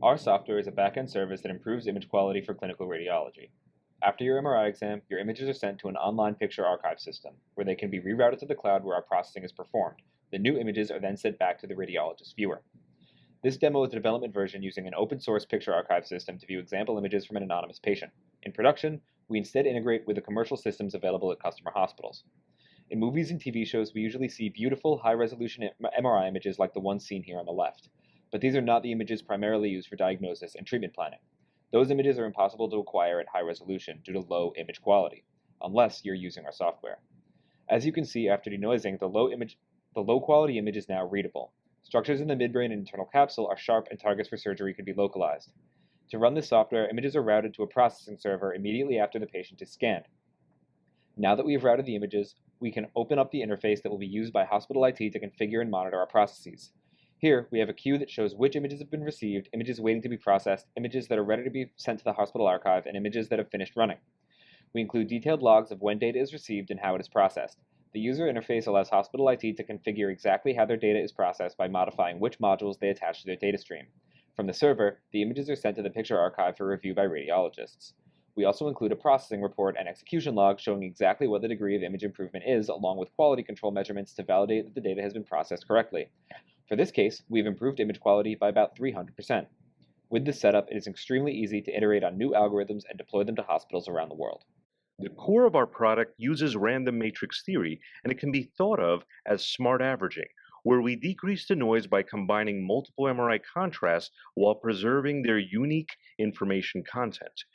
Our software is a back-end service that improves image quality for clinical radiology. After your MRI exam, your images are sent to an online picture archive system, where they can be rerouted to the cloud where our processing is performed. The new images are then sent back to the radiologist viewer. This demo is a development version using an open-source picture archive system to view example images from an anonymous patient. In production, we instead integrate with the commercial systems available at customer hospitals. In movies and TV shows, we usually see beautiful, high-resolution MRI images like the one seen here on the left. But these are not the images primarily used for diagnosis and treatment planning. Those images are impossible to acquire at high resolution due to low image quality, unless you're using our software. As you can see, after denoising, the low quality image is now readable. Structures in the midbrain and internal capsule are sharp and targets for surgery can be localized. To run this software, images are routed to a processing server immediately after the patient is scanned. Now that we have routed the images, we can open up the interface that will be used by hospital IT to configure and monitor our processes. Here, we have a queue that shows which images have been received, images waiting to be processed, images that are ready to be sent to the hospital archive, and images that have finished running. We include detailed logs of when data is received and how it is processed. The user interface allows hospital IT to configure exactly how their data is processed by modifying which modules they attach to their data stream. From the server, the images are sent to the picture archive for review by radiologists. We also include a processing report and execution log showing exactly what the degree of image improvement is, along with quality control measurements to validate that the data has been processed correctly. For this case, we've improved image quality by about 300%. With this setup, it is extremely easy to iterate on new algorithms and deploy them to hospitals around the world. The core of our product uses random matrix theory, and it can be thought of as smart averaging, where we decrease the noise by combining multiple MRI contrasts while preserving their unique information content.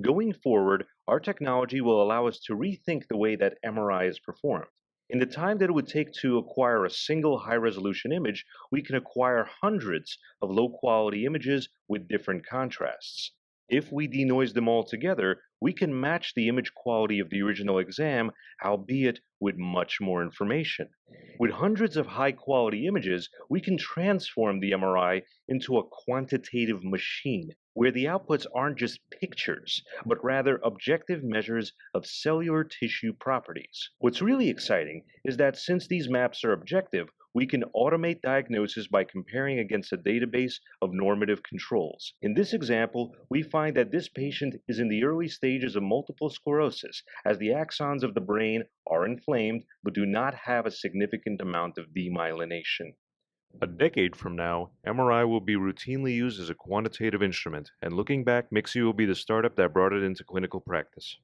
Going forward, our technology will allow us to rethink the way that MRI is performed. In the time that it would take to acquire a single high-resolution image, we can acquire hundreds of low-quality images with different contrasts. If we denoise them all together, we can match the image quality of the original exam, albeit with much more information. With hundreds of high-quality images, we can transform the MRI into a quantitative machine, where the outputs aren't just pictures, but rather objective measures of cellular tissue properties. What's really exciting is that since these maps are objective, we can automate diagnosis by comparing against a database of normative controls. In this example, we find that this patient is in the early stages of multiple sclerosis, as the axons of the brain are inflamed but do not have a significant amount of demyelination. A decade from now, MRI will be routinely used as a quantitative instrument, and looking back, Micsi will be the startup that brought it into clinical practice.